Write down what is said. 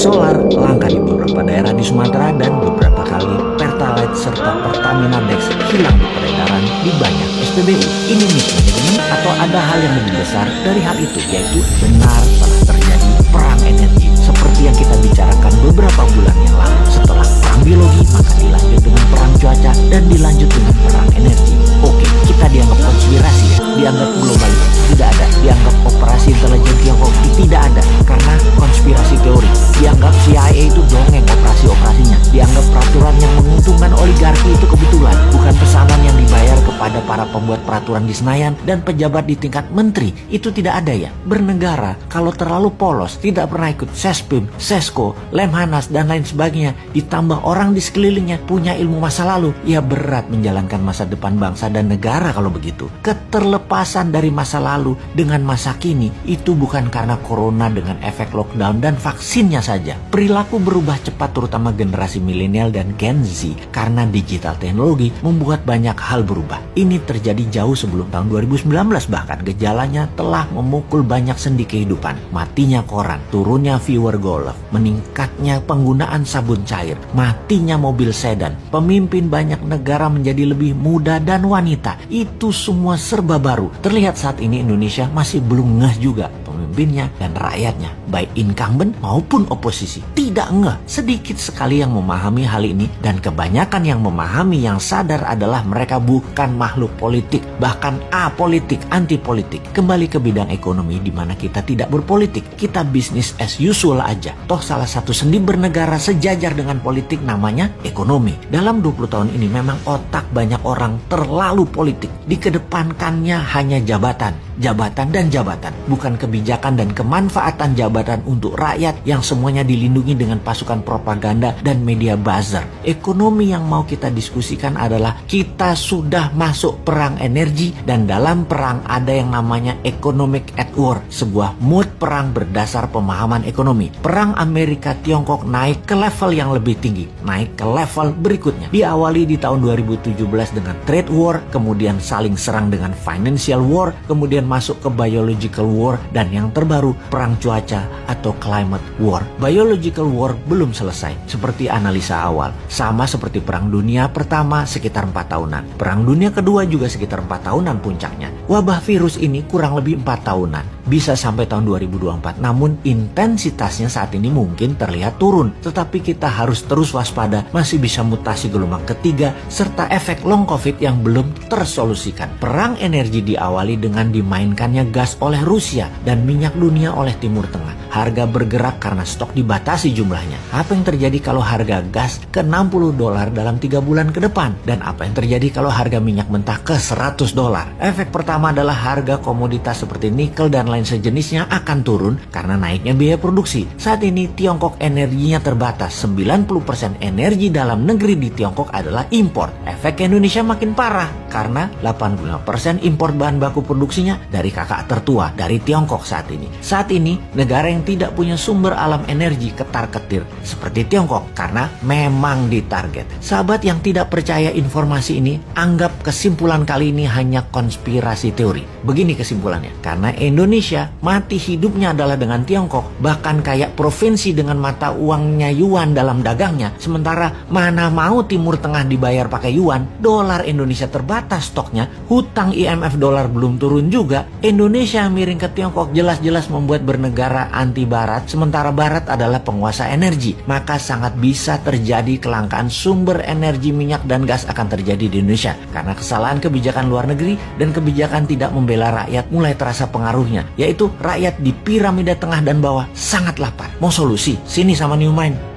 Solar langka di beberapa daerah di Sumatera dan beberapa kali Pertalite serta Pertamina Dex hilang di peredaran di banyak SPBU. Ini mismanajemen atau ada hal yang lebih besar dari hal itu, yaitu benar telah terjadi perang energi seperti yang kita bicarakan beberapa bulan yang lalu. Setelah perang biologi, maka dilanjut dengan perang cuaca dan dilanjut dengan perang energi. Oke, kita dianggap konspirasi ya, dianggap globalisasi tidak ada, dianggap operasi intelijen Tiongkok tidak ada karena konspirasi teori, dianggap CIA itu dongeng operasi-operasinya, dianggap peraturan yang menguntungkan oligarki itu kebetulan, bukan pesanan yang dibayar kepada para pembuat peraturan di Senayan dan pejabat di tingkat menteri. Itu tidak ada ya. Bernegara kalau terlalu polos, tidak pernah ikut Sespim, Sesko, Lemhanas dan lain sebagainya, ditambah orang di sekelilingnya punya ilmu masa lalu, ya berat menjalankan masa depan bangsa dan negara kalau begitu. Keterlepasan dari masa lalu dengan masa kini itu bukan karena corona dengan efek lockdown dan vaksinnya saja. Perilaku berubah cepat terutama generasi milenial dan Gen Z karena digital teknologi membuat banyak hal berubah. Ini terjadi jauh sebelum tahun 2019, bahkan gejalanya telah memukul banyak sendi kehidupan. Matinya koran, turunnya viewer golf, meningkatnya penggunaan sabun cair, matinya mobil sedan, pemimpin banyak negara menjadi lebih muda dan wanita. Itu semua serba baru. Terlihat saat ini Indonesia masih belum ngeh juga pemimpinnya dan rakyatnya, baik incumbent maupun oposisi. Tidak ngeh. Sedikit sekali yang memahami hal ini dan kebanyakan yang memahami yang sadar adalah mereka bukan makhluk politik, bahkan apolitik, anti politik. Kembali ke bidang ekonomi di mana kita tidak berpolitik, kita bisnis as usual aja. Toh salah satu sendi bernegara sejajar dengan politik namanya ekonomi. Dalam 20 tahun ini memang otak banyak orang terlalu politik. Dikedepankannya hanya jabatan, jabatan dan jabatan, bukan kebijakan dan kemanfaatan jabatan untuk rakyat yang semuanya dilindungi dengan pasukan propaganda dan media buzzer. Ekonomi yang mau kita diskusikan adalah kita sudah masuk perang energi dan dalam perang ada yang namanya economic at war, sebuah mood perang berdasar pemahaman ekonomi. Perang Amerika Tiongkok naik ke level yang lebih tinggi, naik ke level berikutnya. Diawali di tahun 2017 dengan trade war, kemudian saling serang dengan financial war, kemudian masuk ke biological war, dan yang terbaru perang cuaca atau climate war. Biological war belum selesai seperti analisa awal, sama seperti perang dunia pertama sekitar 4 tahunan, perang dunia kedua juga sekitar 4 tahunan puncaknya. Wabah virus ini kurang lebih 4 tahunan, bisa sampai tahun 2024, namun intensitasnya saat ini mungkin terlihat turun, tetapi kita harus terus waspada, masih bisa mutasi gelombang ketiga serta efek long covid yang belum tersolusikan. Perang energi diawali dengan dimainkannya gas oleh Rusia dan minyak dunia oleh Timur Tengah. Harga bergerak karena stok dibatasi jumlahnya. Apa yang terjadi kalau harga gas ke $60 dalam 3 bulan ke depan? Dan apa yang terjadi kalau harga minyak mentah ke $100? Efek pertama adalah harga komoditas seperti nikel dan lain sejenisnya akan turun karena naiknya biaya produksi. Saat ini Tiongkok energinya terbatas. 90% energi dalam negeri di Tiongkok adalah impor. Efek Indonesia makin parah karena 85% impor bahan baku produksinya dari kakak tertua, dari Tiongkok saat ini. Saat ini negara yang tidak punya sumber alam energi ketar-ketir seperti Tiongkok karena memang ditarget. Sahabat yang tidak percaya informasi ini, anggap kesimpulan kali ini hanya konspirasi teori. Begini kesimpulannya, karena Indonesia mati hidupnya adalah dengan Tiongkok, bahkan kayak provinsi dengan mata uangnya yuan dalam dagangnya, sementara mana mau Timur Tengah dibayar pakai yuan, dolar Indonesia terbatas stoknya, hutang IMF dolar belum turun juga, Indonesia miring ke Tiongkok jelas-jelas membuat bernegara anti Barat, sementara Barat adalah penguasa energi. Maka sangat bisa terjadi kelangkaan sumber energi minyak dan gas akan terjadi di Indonesia karena kesalahan kebijakan luar negeri dan kebijakan tidak membela rakyat mulai terasa pengaruhnya, yaitu rakyat di piramida tengah dan bawah sangat lapar. Mau solusi? Sini sama New Mind.